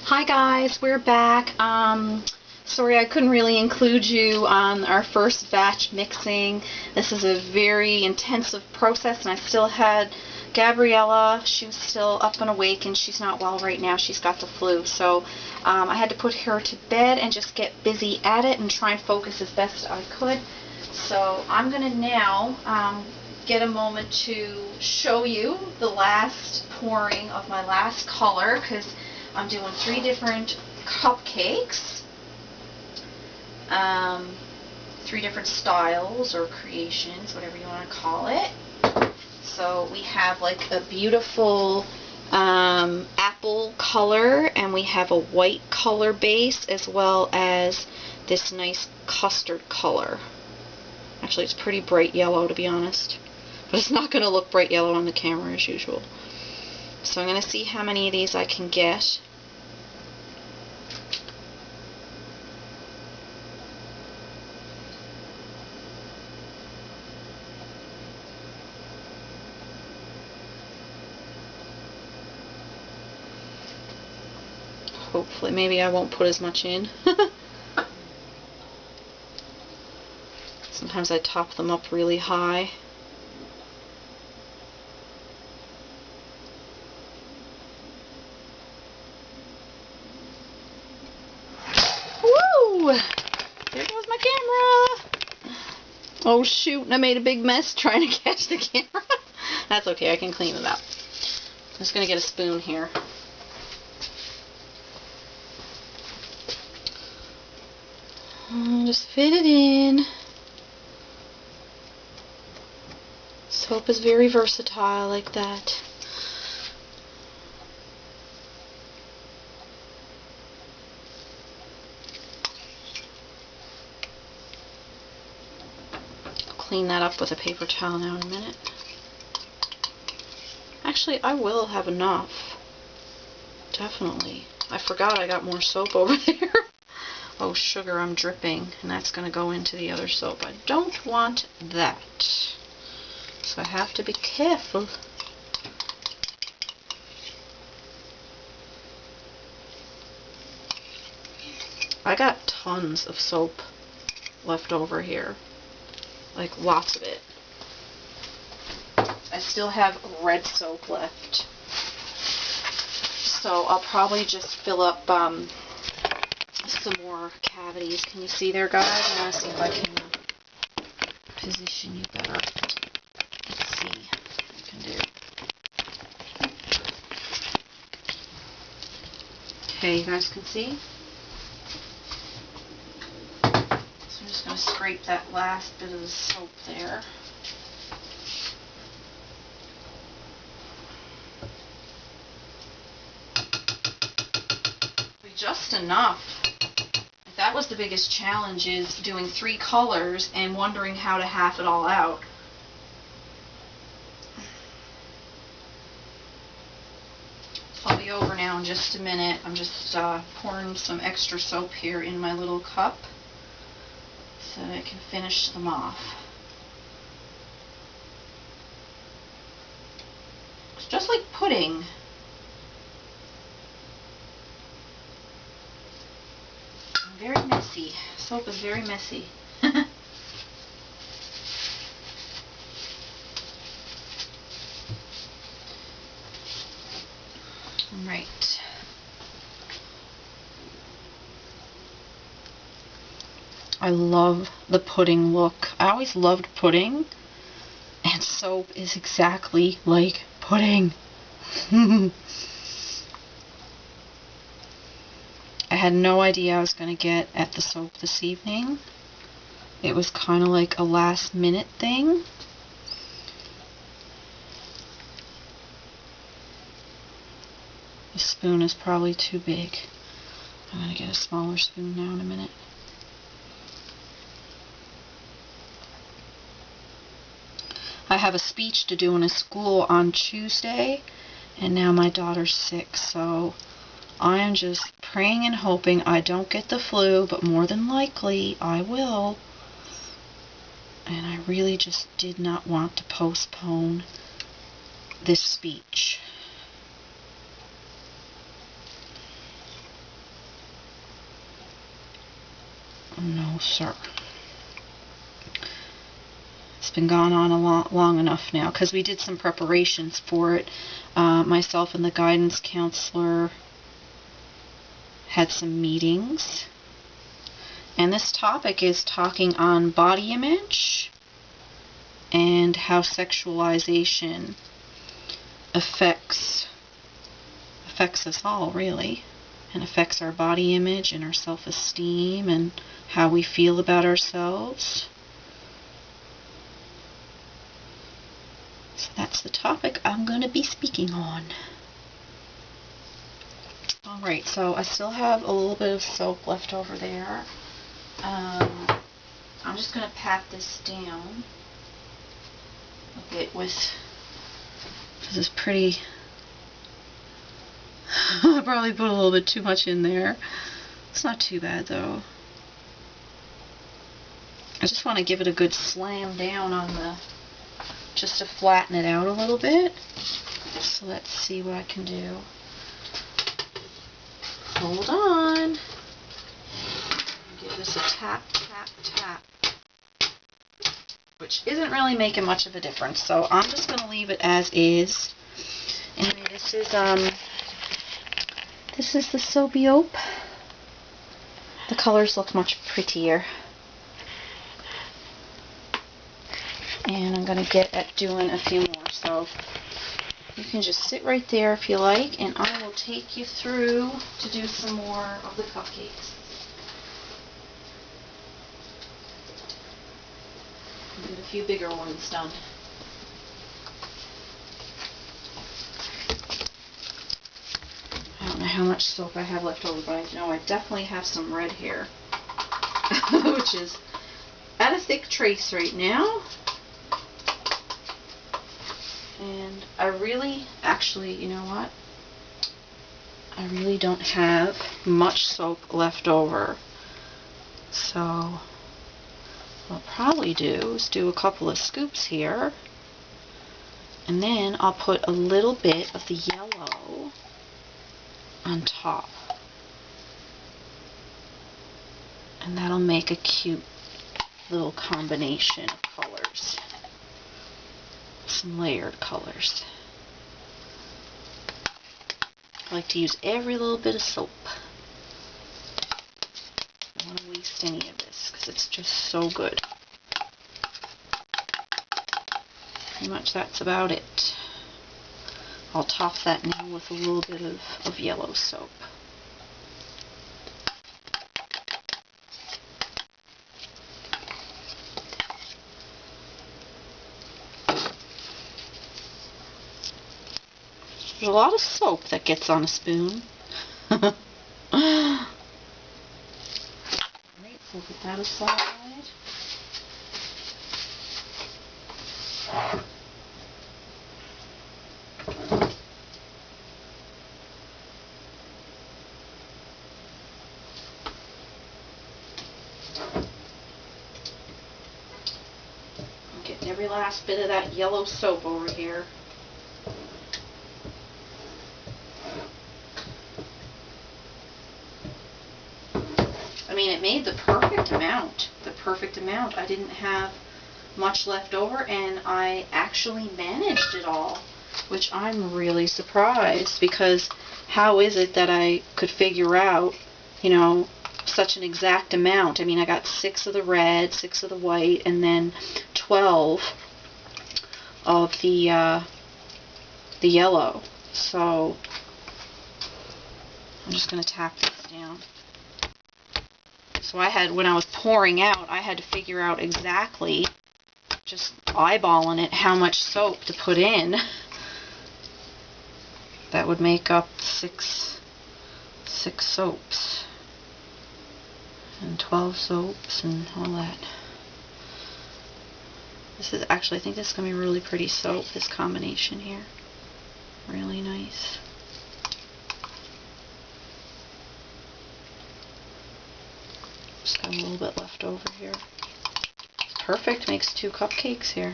Hi guys, we're back. Sorry I couldn't really include you on our first batch mixing. This is a very intensive process, and I still had Gabriella. She was still up and awake, and she's not well right now. She's got the flu, so I had to put her to bed and just get busy at it and try and focus as best I could. So I'm going to now get a moment to show you the last pouring of my last color, because I'm doing 3 different cupcakes, 3 different styles or creations, whatever you want to call it. So we have like a beautiful apple color, and we have a white color base, as well as this nice custard color. Actually, it's pretty bright yellow, to be honest, but it's not going to look bright yellow on the camera as usual. So I'm going to see how many of these I can get. Hopefully, maybe I won't put as much in. Sometimes I top them up really high. Woo! There goes my camera. Oh shoot, I made a big mess trying to catch the camera. That's okay, I can clean it up. I'm just going to get a spoon here. Just fit it in. Soap is very versatile like that. I'll clean that up with a paper towel now in a minute. Actually, I will have enough. Definitely. I forgot I got more soap over there. Oh, sugar, I'm dripping, and that's going to go into the other soap. I don't want that. So I have to be careful. I got tons of soap left over here. Like, lots of it. I still have red soap left. So I'll probably just fill up some more cavities. Can you see there, guys? I want to see if I can position you better. Let's see what I can do. Okay, you guys can see? So I'm just going to scrape that last bit of the soap there. Just enough. That was the biggest challenge, is doing 3 colors and wondering how to half it all out. So I'll be over now in just a minute. I'm just pouring some extra soap here in my little cup so that I can finish them off. It's just like pudding. Very messy. Soap is very messy. Right. I love the pudding look. I always loved pudding, and soap is exactly like pudding. I had no idea I was going to get at the soap this evening. It was kind of like a last minute thing. The spoon is probably too big. I'm going to get a smaller spoon now in a minute. I have a speech to do in a school on Tuesday, and now my daughter's sick, so I am just praying and hoping I don't get the flu, but more than likely I will. And I really just did not want to postpone this speech. No, sir. It's been gone on long enough now because we did some preparations for it. Myself and the guidance counselor had some meetings. And this topic is talking on body image and how sexualization affects us all, really, and affects our body image and our self-esteem and how we feel about ourselves. So that's the topic I'm going to be speaking on. Alright, so I still have a little bit of soap left over there. I'm just going to pat this down a bit with, this is pretty, I probably put a little bit too much in there. It's not too bad though. I just want to give it a good slam down on the, just to flatten it out a little bit. So let's see what I can do. Hold on. Give this a tap, tap, tap. Which isn't really making much of a difference, so I'm just going to leave it as is. Anyway, this is the Soapiope. The colors look much prettier. And I'm going to get at doing a few more, so you can just sit right there if you like, and I will take you through to do some more of the cupcakes. Get a few bigger ones done. I don't know how much soap I have left over, but I know I definitely have some red here, which is at a thick trace right now. And I really, actually, you know what? I really don't have much soap left over. So what I'll probably do is do a couple of scoops here. And then I'll put a little bit of the yellow on top. And that'll make a cute little combination of colors. Some layered colors. I like to use every little bit of soap. I don't want to waste any of this because it's just so good. Pretty much that's about it. I'll top that now with a little bit of yellow soap. There's a lot of soap that gets on a spoon. Alright, so put that aside. I'm getting every last bit of that yellow soap over here. I mean, it made the perfect amount. The perfect amount. I didn't have much left over, and I actually managed it all, which I'm really surprised, because how is it that I could figure out, you know, such an exact amount? I mean, I got 6 of the red, 6 of the white, and then 12 of the yellow. So I'm just going to tap this down. So I had, when I was pouring out, I had to figure out exactly, just eyeballing it, how much soap to put in. That would make up 6 soaps. And 12 soaps and all that. This is actually, I think this is going to be really pretty soap, this combination here. Really nice. Just got a little bit left over here. It's perfect, makes 2 cupcakes here.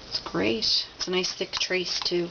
It's great. It's a nice thick trace too.